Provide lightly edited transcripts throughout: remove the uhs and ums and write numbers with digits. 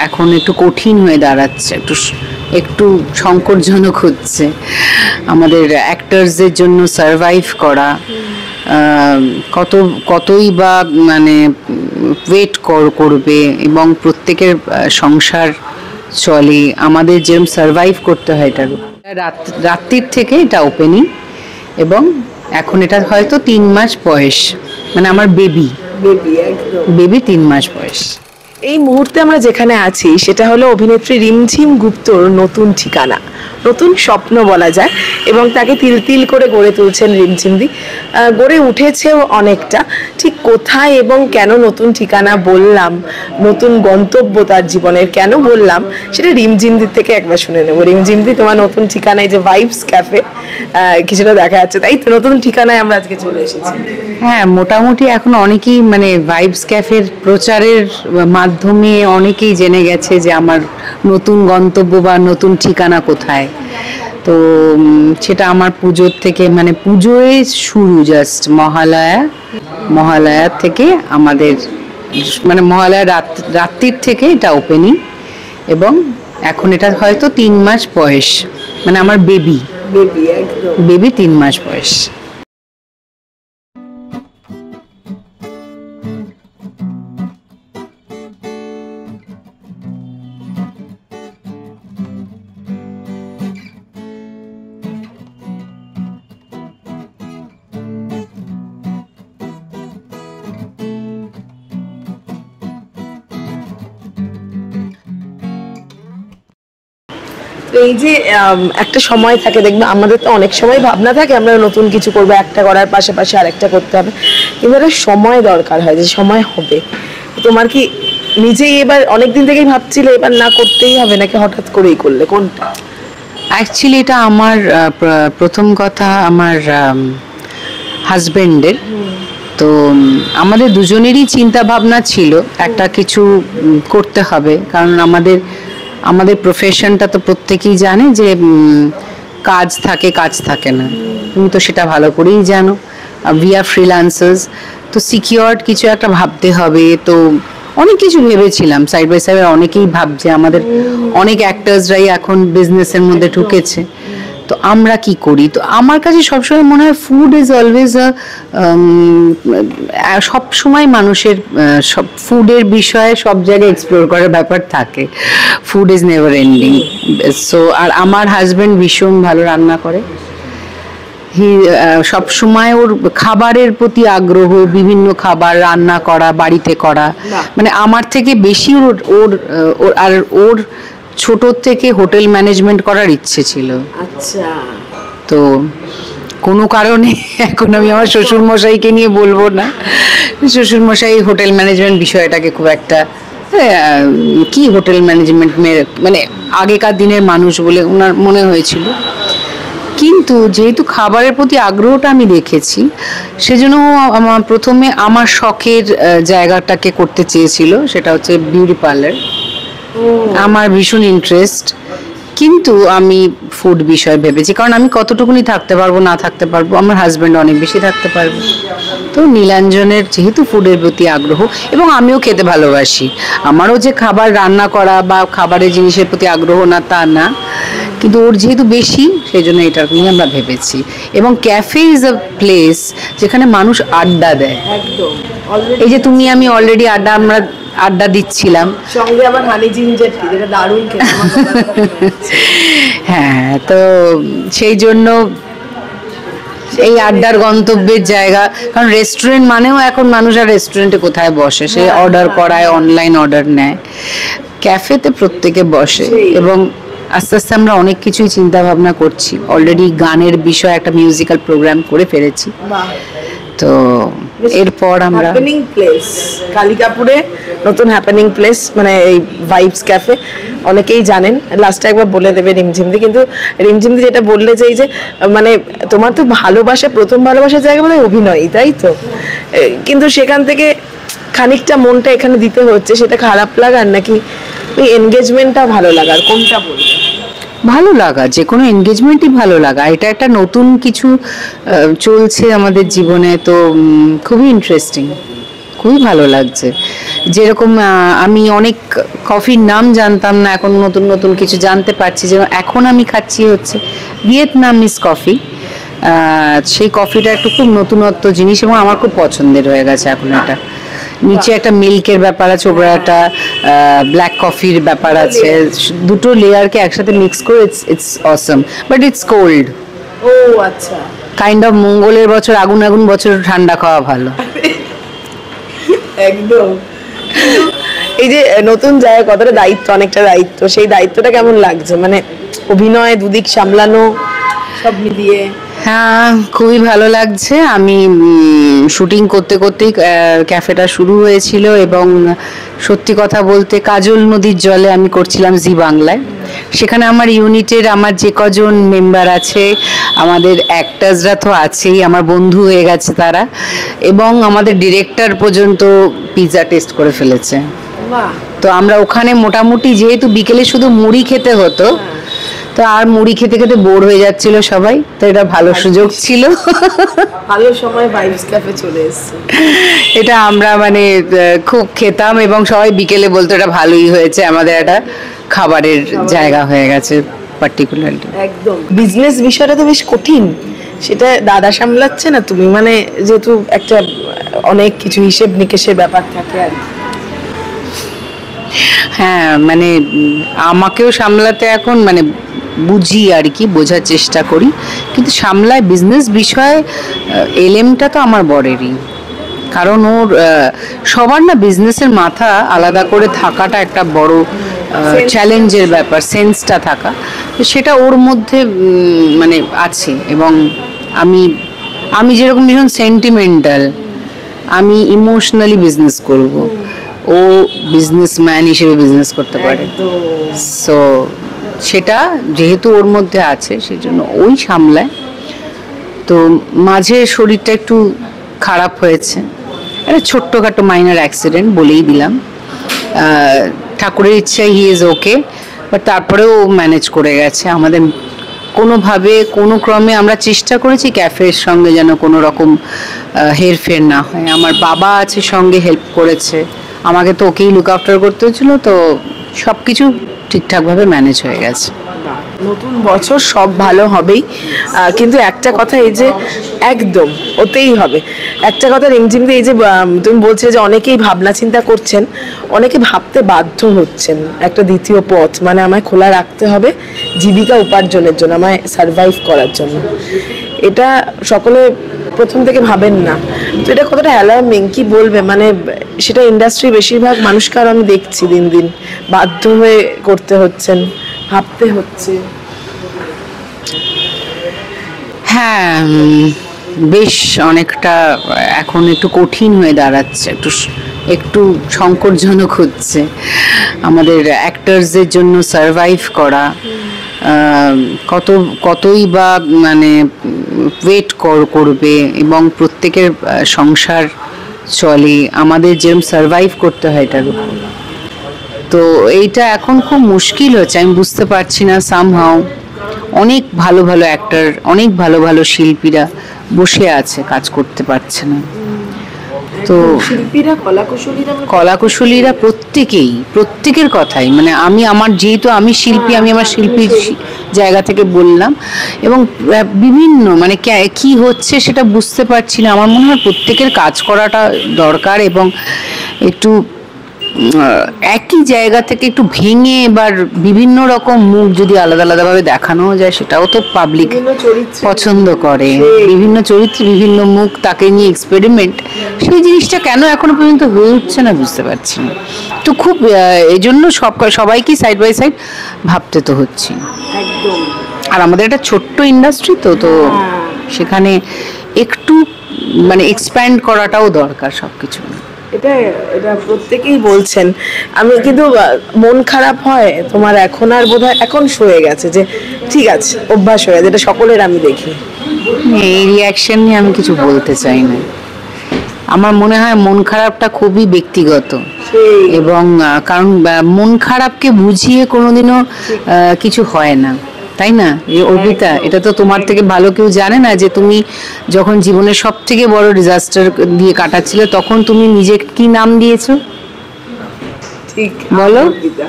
এখন একটু কঠিন হয়ে দাঁড়াচ্ছে, একটু সংকটজনক হচ্ছে আমাদের অ্যাক্টার্সদের জন্য সারভাইভ করা। কতই বা মানে ওয়েট করবে এবং প্রত্যেকের সংসার চলে, আমাদের যেরকম সারভাইভ করতে হয় এটা রাত্রির থেকে এটা ওপেনিং এবং এখন এটা হয়তো 3 মাস বয়স, মানে আমার বেবি 3 মাস বয়স। এই মুহূর্তে আমরা যেখানে আছি সেটা হলো অভিনেত্রী রিমঝিম গুপ্তর নতুন ঠিকানা, নতুন স্বপ্ন বলা যায়, এবং তাকে তিল তিল করে গড়ে তুলছেন রিমঝিমদি। গড়ে উঠেছেও অনেকটা। ঠিক কোথায় এবং কেন নতুন ঠিকানা বললাম, নতুন গন্তব্য তার জীবনের কেন বললাম, সেটা রিমঝিমদির থেকে একবার শুনে নেবো। রিমঝিমদি, তোমার নতুন ঠিকানায় যে ভাইবস ক্যাফে কিছুটা দেখা যাচ্ছে, তাই তো নতুন ঠিকানায় আমরা আজকে চলে এসেছি। হ্যাঁ, মোটামুটি এখন অনেকেই মানে ভাইবস ক্যাফের প্রচারের মাধ্যমে অনেকেই জেনে গেছে যে আমার নতুন গন্তব্য বা নতুন ঠিকানা কোথায়। তো সেটা আমার পুজোর থেকে, মানে পুজোয় শুরু, জাস্ট মহালয়া থেকে আমাদের, মানে মহালয়া রাত্রির থেকে এটা ওপেনিং এবং এখন এটা হয়তো 3 মাস বয়স, মানে আমার বেবি 3 মাস বয়স। এই যে একটা সময় থাকে, দেখবে আমাদের তো অনেক সময় ভাবনা থাকে আমরা নতুন কিছু করবো, একটা করার পাশাপাশি আরেকটা করতে হবে, কিন্তু একটা সময় দরকার হয় যে সময় হবে। তোমার কি নিজেই এবার অনেকদিন থেকেই ভাবছিলে এবার না করতেই হবে, নাকি হঠাৎ করেই করলে, কোনটা? অ্যাকচুয়ালি এটা আমার প্রথম কথা আমার হাজবেন্ডের। তো আমাদের দুজনেরই চিন্তা ভাবনা ছিল একটা কিছু করতে হবে, কারণ আমাদের প্রফেশনটা তো প্রত্যেকেই জানে যে কাজ থাকে না, তুমি তো সেটা ভালো করেই জানো। উই আর ফ্রিল্যান্সার্স, তো সিকিউরড কিছু একটা ভাবতে হবে। তো অনেক কিছু ভেবেছিলাম, সাইড বাই সাইড অনেকেই ভাবছে, আমাদের অনেক অ্যাক্টার্সরাই এখন বিজনেসের মধ্যে ঢুকেছে, তো আমরা কি করি। তো আমার কাছে সবসময় মনে হয় ফুড ইজ অলওয়েজ সবসময় মানুষের সব ফুডের বিষয়ে সব জায়গায় এক্সপ্লোর করার ব্যাপার থাকে, food is never ending. So আর আমার হাজব্যান্ড ভীষণ ভালো রান্না করে, সব সময় ওর খাবারের প্রতি আগ্রহ, বিভিন্ন খাবার রান্না করা, বাড়িতে করা, মানে আমার থেকে বেশি ওর ছোট থেকে হোটেল ম্যানেজমেন্ট করার ইচ্ছে ছিল। আচ্ছা। তো কোনো কারণে এখন আমি আমার শ্বশুরমশাইকে নিয়ে বলবো না, শ্বশুরমশাই হোটেল ম্যানেজমেন্ট বিষয়টাকে খুব একটা কি হোটেল ম্যানেজমেন্ট মানে আগেকার দিনের মানুষ বলে ওনার মনে হয়েছিল। কিন্তু যেহেতু খাবারের প্রতি আগ্রহটা আমি দেখেছি, সেজন্য আমার প্রথমে আমার শখের জায়গাটাকে করতে চেয়েছিল, সেটা হচ্ছে বিউটি পার্লার। আমার ভীষণ ইন্টারেস্ট, কিন্তু আমি ফুড বিষয় ভেবেছি, কারণ আমি কতটুকুনি থাকতে পারবো না থাকতে পারবো, আমার হাজব্যান্ড অনেক বেশি থাকতে পারবে। তো নীলাঞ্জনের যেহেতু ফুডের প্রতি আগ্রহ এবং আমিও খেতে ভালোবাসি, আমারও যে খাবার রান্না করা বা খাবারের জিনিসের প্রতি আগ্রহ না তা না, কিন্তু ওর যেহেতু বেশি, সেই জন্য এটা নিয়ে আমরা ভেবেছি। এবং ক্যাফে ইজ আ প্লেস যেখানে মানুষ আড্ডা দেয়। একদম। এই যে তুমি আমি অলরেডি আমরা আড্ডা দিচ্ছিলাম, সঙ্গে আমার হানি জিঞ্জার টি, যেটা দারুণ খেতে। হ্যাঁ, তো সেই জন্য এই আড্ডার গন্তব্যের জায়গা, কারণ রেস্টুরেন্ট মানেও এখন মানুষ আর রেস্টুরেন্টে কোথায় বসে, সে অর্ডার করায়, অনলাইন অর্ডার নেয়, ক্যাফেতে প্রত্যেকে বসে। এবং আস্তে আস্তে আমরা অনেক কিছুই চিন্তা ভাবনা করছি, অলরেডি গানের বিষয়ে একটা মিউজিক্যাল প্রোগ্রাম করে ফেলেছি। তো এরপর আমরা হ্যাপেনিং প্লেস কালিকাপুরে নতুন হ্যাপেনিং প্লেস, মানে এই ভাইবস ক্যাফে, অনেকেই জানেন। লাস্টে একবার বলে দেবে রিমঝিমদি, কিন্তু রিমঝিমদি যেটা বললে যে এই যে মানে তোমার তো ভালোবাসা, প্রথম ভালোবাসার জায়গা মানে অভিনয়, তাই তো, কিন্তু সেখান থেকে খানিকটা মনটা এখানে দিতে হচ্ছে, সেটা খারাপ লাগার নাকি ওই এনগেজমেন্টটা ভালো লাগার, কোনটা বলবে? ভালো লাগা, যে কোনো এনগেজমেন্টই ভালো লাগা, এটা একটা নতুন কিছু চলছে আমাদের জীবনে, তো খুবই ইন্টারেস্টিং। খুবই ভালো লাগছে। যেরকম আমি অনেক কফির নাম জানতাম না, এখন নতুন নতুন কিছু জানতে পারছি। যেমন এখন আমি খাচ্ছি হচ্ছে ভিয়েতনামিজ কফি। সেই কফিটা একটু খুব নতুনত্ব জিনিস এবং আমার খুব পছন্দের হয়ে গেছে এখন। এটা নিচে একটা মিল্কের ব্যাপার আছে, ওপরে একটা ব্ল্যাক কফির ব্যাপার আছে, দুটো লেয়ারকে একসাথে মিক্স করে it's awesome, but it's cold. ও আচ্ছা, কাইন্ড অফ মঙ্গলের বছর আগুন আগুন বছর ঠান্ডা খাওয়া ভালো। একদম। এই যে নতুন জায়গায় কতটা দায়িত্ব, অনেকটা দায়িত্ব, সেই দায়িত্বটা কেমন লাগছে? মানে অভিনয় দুদিক সামলানো, সব মিলিয়ে। হ্যাঁ, খুবই ভালো লাগছে। আমি শুটিং করতে করতেই ক্যাফেটা শুরু হয়েছিল এবং সত্যি কথা বলতে কাজল নদীর জলে আমি করছিলাম জি বাংলায়। সেখানে আমার ইউনিটের আমার যে কজন মেম্বার আছে, আমাদের অ্যাক্টার্সরা তো আছেই, আমার বন্ধু হয়ে গেছে তারা, এবং আমাদের ডিরেক্টর পর্যন্ত পিৎজা টেস্ট করে ফেলেছে। তো আমরা ওখানে মোটামুটি, যেহেতু বিকেলে শুধু মুড়ি খেতে হতো, তো আর মুড়ি খেতে খেতে বোর হয়ে যাচ্ছিল সবাই, তো এটা ভালো সুযোগ ছিল। ভালো সময় ভাইবস ক্যাফে চলে এসেছে। এটা আমরা মানে খুব খেতাম এবং সবাই বিকেলে বলতো এটা ভালোই হয়েছে, আমাদের একটা খাবারের জায়গা হয়ে গেছে পার্টিকুলারলি। একদম। বিজনেস বিষয়টা তো বেশ কঠিন, সেটা দাদা সামলাচ্ছে না তুমি? মানে যেহেতু একটা অনেক কিছু হিসেব নিকেশের ব্যাপার থাকে আর কি। হ্যাঁ, মানে আমাকেও সামলাতে এখন মানে বুঝি আর কি, বোঝার চেষ্টা করি, কিন্তু সামলায় বিজনেস বিষয়ে এলএমটা তো আমার বরেরই। কারণ ওর সবার না বিজনেসের মাথা আলাদা করে থাকাটা একটা বড় চ্যালেঞ্জের ব্যাপার, সেন্সটা থাকা, তো সেটা ওর মধ্যে মানে আছে। এবং আমি আমি যেরকম ভীষণ সেন্টিমেন্টাল, আমি ইমোশনালি বিজনেস করব, ও বিজনেসম্যান হিসেবে বিজনেস করতে পারে। সো সেটা যেহেতু ওর মধ্যে আছে, সেই জন্য ওই সামলায়। তো মাঝে শরীরটা একটু খারাপ হয়েছে, একটা ছোট্টখাটো মাইনার অ্যাক্সিডেন্ট বলেই দিলাম। ঠাকুরের ইচ্ছায় হি ইজ ওকে, বাট তারপরেও ম্যানেজ করে গেছে। আমাদের কোনোভাবে কোনো ক্রমে আমরা চেষ্টা করেছি ক্যাফের সঙ্গে যেন কোনো রকম হেরফের না হয়। আমার বাবা আছে সঙ্গে, হেল্প করেছে, আমাকে তো ওকেই লুক আফটার করতে হচ্ছিল, তো সব কিছু ঠিকঠাকভাবে ম্যানেজ হয়ে গেছে। নতুন বছর সব ভালো হবেই, কিন্তু একটা কথা, এই যে একদম ওতেই হবে একটা কথা রিমঝিমতে, এই যে তুমি বলছিলে যে অনেকেই ভাবনা চিন্তা করছেন, অনেকে ভাবতে বাধ্য হচ্ছেন একটা দ্বিতীয় পথ, মানে আমায় খোলা রাখতে হবে জীবিকা উপার্জনের জন্য, আমায় সারভাইভ করার জন্য। এটা সকলে প্রথম থেকে ভাবেন না, তো এটা কতটা অ্যালার্মিং কি বলবে? মানে সেটা ইন্ডাস্ট্রি বেশিরভাগ মানুষকে আর আমি দেখছি দিন দিন বাধ্য হয়ে করতে হচ্ছেন, ভাবতে হচ্ছে। হ্যাঁ, বেশ অনেকটা এখন একটু কঠিন হয়ে দাঁড়াচ্ছে, একটু সংকটজনক হচ্ছে আমাদের অ্যাক্টার্সদের জন্য সারভাইভ করা। কতই বা মানে ওয়েট করবে এবং প্রত্যেকের সংসার চলে, আমাদের যেরকম সারভাইভ করতে হয় এটার উপর। তো এইটা এখন খুব মুশকিল হচ্ছে, আমি বুঝতে পারছি না। সামহাও অনেক ভালো ভালো অ্যাক্টর, অনেক ভালো ভালো শিল্পীরা বসে আছে, কাজ করতে পারছে না। তো শিল্পীরা, কলাকুশলীরা প্রত্যেকের কথাই, মানে আমি আমার, যেহেতু আমি শিল্পী, আমি আমার শিল্পীর জায়গা থেকে বললাম, এবং বিভিন্ন মানে কি হচ্ছে সেটা বুঝতে পারছি না। আমার মনে হয় প্রত্যেকের কাজ করাটা দরকার, এবং একটু একই জায়গা থেকে একটু ভেঙে এবার বিভিন্ন রকম মুখ যদি আলাদা আলাদাভাবে দেখানো যায়, সেটাও তো পাবলিক পছন্দ করে। বিভিন্ন চরিত্রে বিভিন্ন মুখ, তাকে নিয়ে এক্সপেরিমেন্ট, সেই জিনিসটা কেন এখনো পর্যন্ত হয়ে উঠছে না বুঝতে পারছি না। তো খুব এই জন্য সবাইকে সাইড বাই সাইড ভাবতে তো হচ্ছে। আর আমাদের একটা ছোট্ট ইন্ডাস্ট্রি, তো সেখানে একটু মানে এক্সপ্যান্ড করাটাও দরকার সবকিছু। এটা প্রত্যেকেই বলছেন। আমি কিন্তু মন খারাপ হয় তোমার এখন, আর বোধহয় এখন সয়ে গেছে, যে ঠিক আছে অভ্যাস হয়ে গেছে, এটা সকলের আমি দেখি। এই রিয়াকশন নিয়ে আমি কিছু বলতে চাই না। আমার মনে হয় মন খারাপটা খুবই ব্যক্তিগত, এবং কারণ মন খারাপকে বুঝিয়ে কোনোদিনও কিছু হয় না। তাই না? এই অর্পিতা, এটা তো তোমার থেকে ভালো কেউ জানে না যে তুমি যখন জীবনের সব থেকে বড় ডিজাস্টার দিয়ে কাটাচ্ছিলে তখন তুমি নিজে কি নাম দিয়েছো ঠিক বলো? অর্পিতা।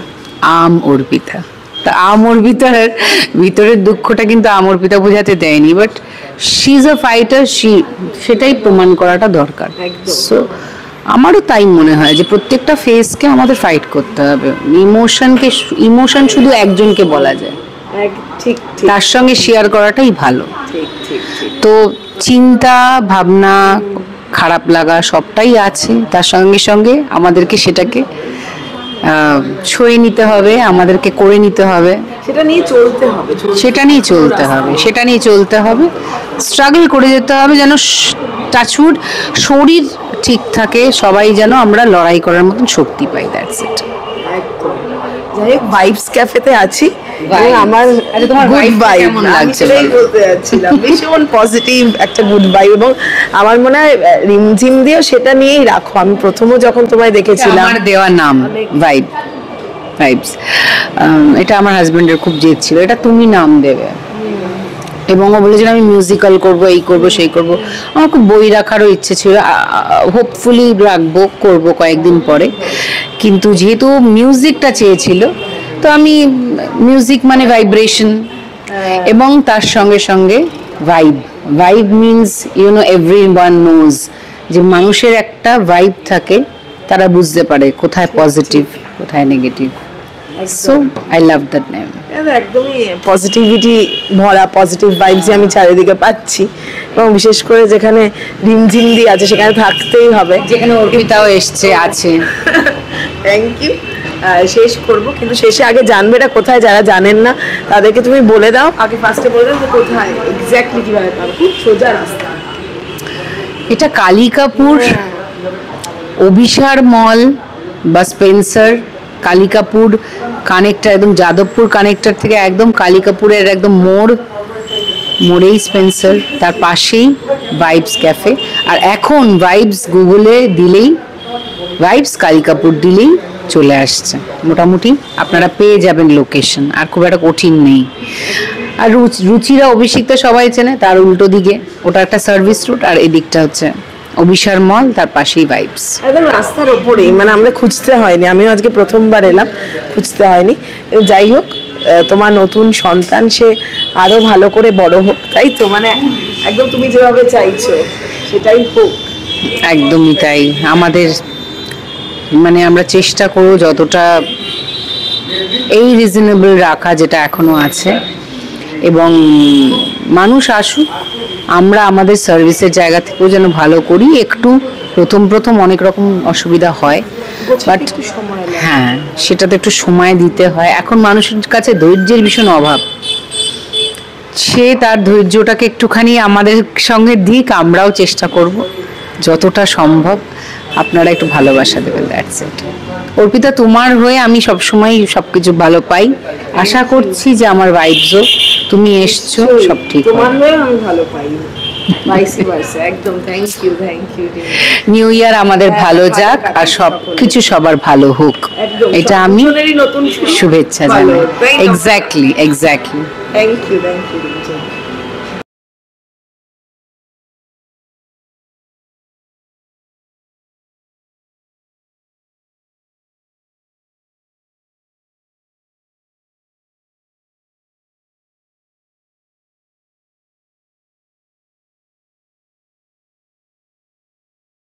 আম অর্পিতা। তা আম অর্পিতার ভিতরের দুঃখটা কিন্তু আম অর্পিতা বোঝাতে দেয়নি, but she is a fighter, সেটাই প্রমাণ করাটা দরকার। একদম। সো আমারও তাই মনে হয় যে প্রত্যেকটা ফেসকে আমাদের ফাইট করতে হবে। ইমোশন শুধু একজনকে বলা যায়, ঠিক ঠিক তার সঙ্গে শেয়ার করাটাই ভালো। ঠিক ঠিক ঠিক। তো চিন্তা ভাবনা খারাপ লাগা সবটাই আছে, তার সঙ্গে সঙ্গে আমাদেরকে সেটাকে সয়ে নিতে হবে, আমাদেরকে করে নিতে হবে, সেটা নিয়ে চলতে হবে, সেটা নিয়ে চলতে হবে, সেটা নিয়ে চলতে হবে, স্ট্রাগল করে যেতে হবে যেন টাচউড শরীর ঠিক থাকে, সবাই যেন আমরা লড়াই করার মতন শক্তি পাই। That's it. একদম। যাই হোক, ভাইবস ক্যাফেতে আছি এবং আমার আচ্ছা, তোমার গুড vibe ভাইব কেমন লাগছে বলো? বলতে যাচ্ছিলাম, ভীষণ পজিটিভ একটা গুড ভাইব। এবং আমার মনে হয় রিমঝিম দিয়েও সেটা নিয়েই রাখো। আমি প্রথমও যখন তোমায় দেখেছিলাম, আমার দেওয়া নাম ভাইবস, এটা আমার হাজবেন্ডের খুব জেদ ছিল, এটা তুমি নাম দেবে। এবং ও বলেছিল আমি মিউজিক্যাল করব, এই করব, সেই করব। আমার খুব বই রাখারও ইচ্ছে ছিল, হোপফুলি রাখবো, করব কয়েকদিন পরে। কিন্তু যেহেতু মিউজিকটা চেয়েছিল, তো আমি মিউজিক মানে ভাইব্রেশন, এবং তার সঙ্গে সঙ্গে ভাইব মিনস এভরিওয়ান নোজ, যে মানুষের একটা ভাইব থাকে, তারা বুঝতে পারে কোথায় পজিটিভ কোথায় negative. So I love that name. একদমই পজিটিভিটি ভরা পজিটিভ ভাইবস আমি চারিদিকে পাচ্ছি। এবং বিশেষ করে যেখানে রিমঝিম দিয়ে আছে সেখানে থাকতেই হবে, যেখানে অর্পিতাও এসছে আছে। Thank you. শেষ করব, কিন্তু শেষে আগে জানবে এটা কোথায়, যারা জানেন না তাদেরকে তুমি বলে দাও। আগে ফার্স্টে বলে দাও যে কোথায় এক্স্যাক্টলি কিভাবে পাবো। খুব সোজা রাস্তা। এটা কালিকাপুর অভিসার মল বা স্পেন্সার, কালিকাপুর কানেক্টর, একদম যাদবপুর কানেক্টর থেকে একদম কালিকাপুরের একদম মোড়েই স্পেন্সার, তার পাশেই ভাইবস ক্যাফে। আর এখন ভাইবস গুগলে দিলেই, ভাইবস কালিকাপুর দিলেই চলে আসছে, মোটামুটি আপনারা পেয়ে যাবেন লোকেশন, আর খুব একটা কঠিন নেই। আর রুচিরা অভিষিক্ত সবাই চেনে, তার উল্টো দিকে ওটা একটা সার্ভিস রুট, আর এদিকটা হচ্ছে অভিসার মল, তার পাশেই ভাইবস। একদম রাস্তার ওপরেই, মানে আমরা খুঁজতে হয়নি। আমিও আজকে প্রথমবার এলাম, খুঁজতে হয়নি। যাই হোক, তোমার নতুন সন্তান সে আরো ভালো করে বড় হোক, তাই তো? মানে একদম তুমি যেভাবে চাইছো সেটাই হোক। একদমই তাই। আমাদের মানে আমরা চেষ্টা করব যতটা এই রিজনেবল রাখা, যেটা এখনো আছে, এবং মানুষ আসুক, আমরা আমাদের সার্ভিসের জায়গা থেকেও যেন ভালো করি। একটু প্রথম অনেক রকম অসুবিধা হয়, বাট হ্যাঁ, সেটাতে একটু সময় দিতে হয়। এখন মানুষের কাছে ধৈর্যের ভীষণ অভাব, সে তার ধৈর্যটাকে একটুখানি আমাদের সঙ্গে দিক, আমরাও চেষ্টা করব যতটা সম্ভব। আপনারা একটু ভালোবাসা দেবেন, দ্যাটস ইট। অর্পিতা, তোমার হয়ে আমি সবসময় সবকিছু ভালো পাই। আশা করছি যে আমার ভাইবসও, তুমি এসছো, সব ঠিক তোমার হবে। হয়ে আমি ভালো পাই, ভাইসি ভার্সা। একদম thank you, thank you. New year আমাদের ভালো যাক, আর সব কিছু সবার ভালো হোক, একদম, এটা আমি সব নতুন শুভেচ্ছা ভালো জানাই। হোক। Thank you. Exactly. Thank you, thank you.